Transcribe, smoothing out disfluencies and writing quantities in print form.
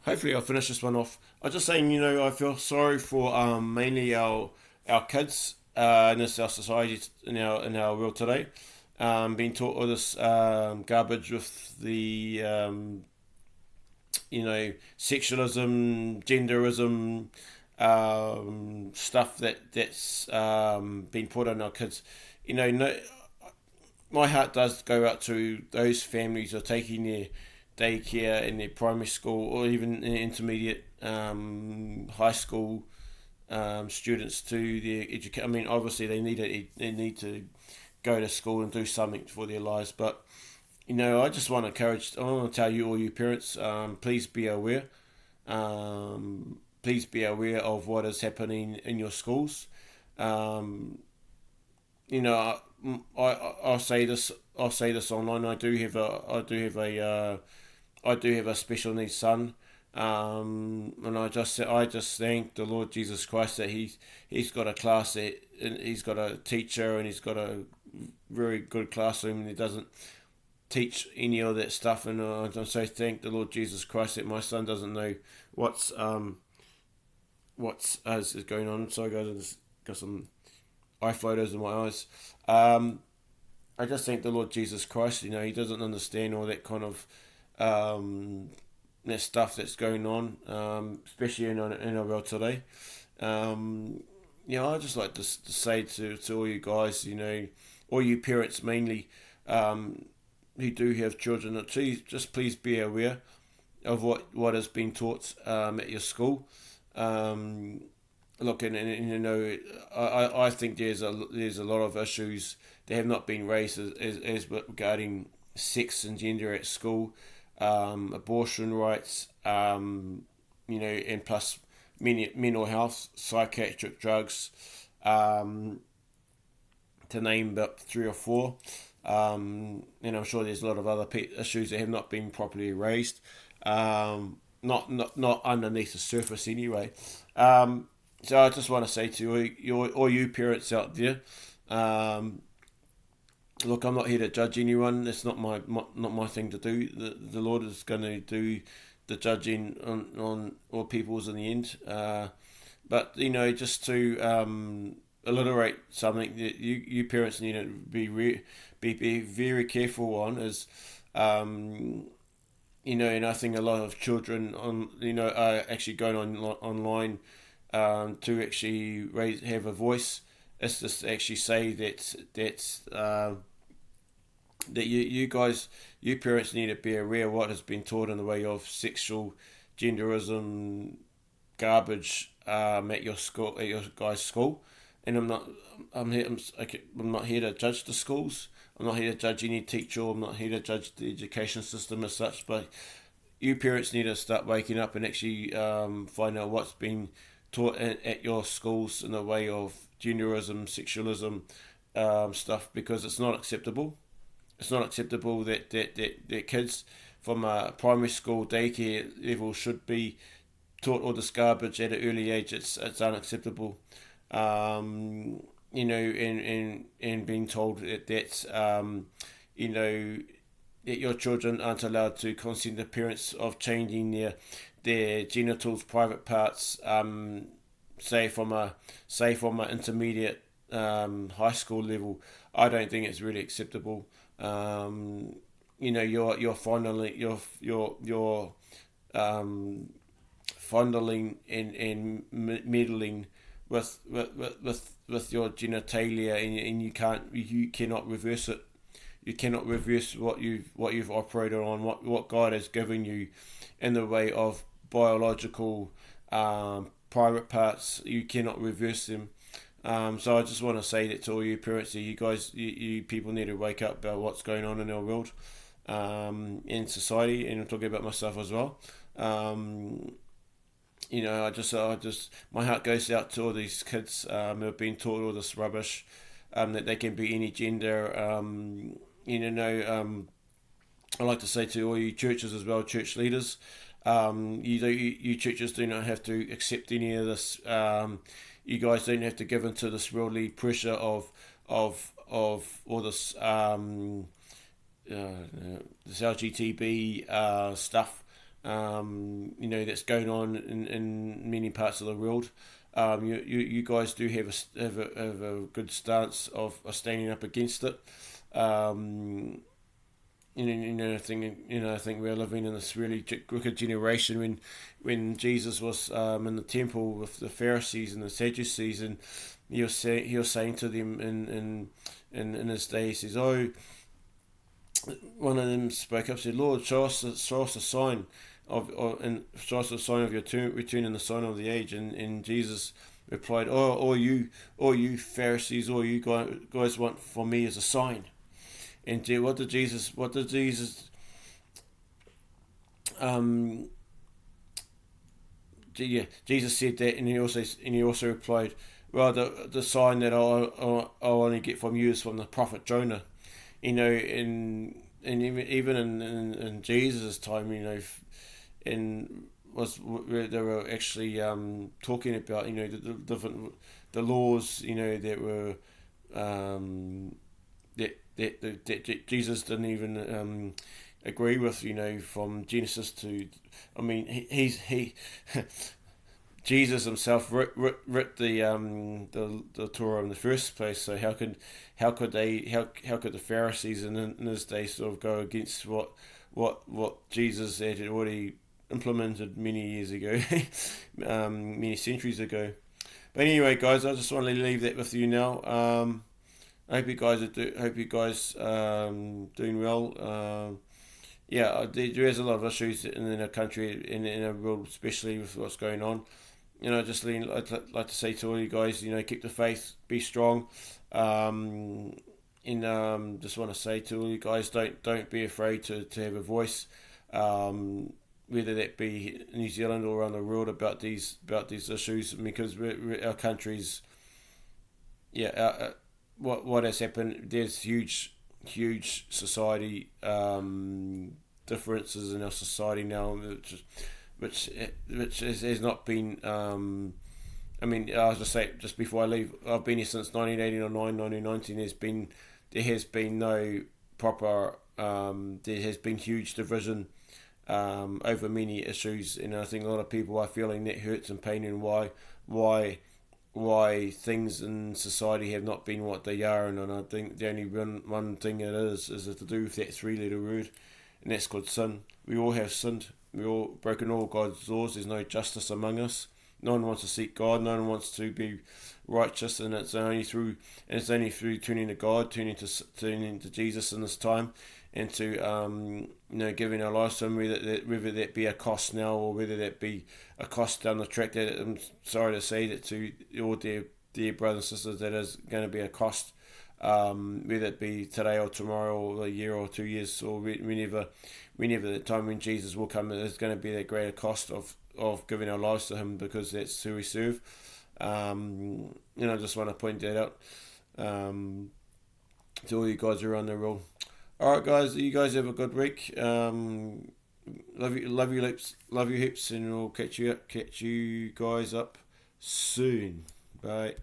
Hopefully, I'll finish this one off. I was just saying, I feel sorry for mainly our kids in our society, in our world today, being taught all this garbage with the sexualism, genderism, stuff that's been put on our kids. No, my heart does go out to those families who are taking their daycare in their primary school or even in intermediate, high school students to their education. I mean, obviously they need to go to school and do something for their lives, but I just want to encourage. I want to tell you, all you parents, please be aware. Please be aware of what is happening in your schools. Um, I'll say this. I'll say this online. I do have a special needs son, and I just thank the Lord Jesus Christ that he's got a class that, and he's got a teacher, and he's got a very good classroom, and he doesn't teach any of that stuff. And I so thank the Lord Jesus Christ that my son doesn't know what's going on. Sorry guys, I just got some eye floaters in my eyes. I just thank the Lord Jesus Christ. He doesn't understand all that kind of that stuff that's going on, especially in our world today. I just like to say to all you guys, all you parents mainly, who do have children, that please be aware of what has been taught at your school. Look, and I think there's a lot of issues that have not been raised as regarding sex and gender at school, abortion rights, and plus mental health, psychiatric drugs, to name about three or four. And I'm sure there's a lot of other issues that have not been properly raised, not underneath the surface anyway. So I just want to say to all you parents out there, look, I'm not here to judge anyone. It's not my thing to do. The Lord is going to do the judging on all peoples in the end. But just to alliterate something that you parents need to be very careful on is, and I think a lot of children are actually going online, to actually have a voice. Is to actually say that you parents need to be aware of what has been taught in the way of sexual genderism garbage, at your school, at your guys' school. And I'm not here to judge the schools. I'm not here to judge any teacher. I'm not here to judge the education system as such. But you parents need to start waking up and actually find out what's been taught at your schools in the way of genderism, sexualism, stuff, because it's not acceptable. It's not acceptable that kids from a primary school daycare level should be taught all this garbage at an early age. It's unacceptable. And being told that your children aren't allowed to consent to parents of changing their genitals, private parts, say from a intermediate, high school level. I don't think it's really acceptable. You're fondling and meddling with your genitalia, and you cannot reverse it. You cannot reverse what you've operated on, what God has given you in the way of biological, private parts. You cannot reverse them. So I just want to say that to all you parents, that you guys, you people need to wake up about what's going on in our world, in society, and I'm talking about myself as well. My heart goes out to all these kids, who have been taught all this rubbish, that they can be any gender. I like to say to all you churches as well, church leaders, you churches do not have to accept any of this. You guys don't have to give into this worldly pressure of all this, this LGTB stuff, that's going on in many parts of the world. You guys do have a good stance of standing up against it. Um, I think we're living in this really wicked generation when Jesus was in the temple with the Pharisees and the Sadducees, and he was saying to them in his day, he says, "Oh," one of them spoke up and said, "Lord, show us a sign and show us a sign of your return and the sign of the age." And Jesus replied, "Oh, all you Pharisees, all you guys want from me is a sign." And what did Jesus um Jesus said that, and he also replied, "Well, the sign that I'll only get from you is from the prophet Jonah." And even in Jesus' time, and was where they were actually talking about, the different the laws, that were that Jesus didn't even agree with, from Genesis to, I mean, he Jesus himself writ the Torah in the first place. So how could the Pharisees in his day sort of go against what Jesus had already implemented many years ago, many centuries ago. But anyway, guys, I just want to leave that with you now. I hope you guys doing well. There is a lot of issues in our country, in our world, especially with what's going on. I'd like to say to all you guys, keep the faith, be strong. Just want to say to all you guys, don't be afraid to have a voice, whether that be New Zealand or around the world, about these issues, because our country's, what has happened. There's huge society differences in our society now, which has not been. I mean, I was just say, just before I leave, I've been here since 1989, 1919. There has been no proper. There has been huge division over many issues, and I think a lot of people are feeling that hurts and pain, and why things in society have not been what they are. And I think the only one thing it is to do with that three-letter word, and that's called sin. We all have sinned. We all broken all God's laws. There's no justice among us. No one wants to seek God. No one wants to be righteous, and it's only through turning to God, turning to Jesus in this time, and to giving our lives to Him, whether that be a cost now or whether that be a cost down the track. That I'm sorry to say that to all dear brothers and sisters, that is going to be a cost, whether it be today or tomorrow or a year or 2 years or whenever the time when Jesus will come. There's going to be that greater cost of giving our lives to Him, because that's who we serve. I just want to point that out to all you guys around the world. All right, guys, you guys have a good week. Love you heaps, and we'll catch you guys up soon. Bye.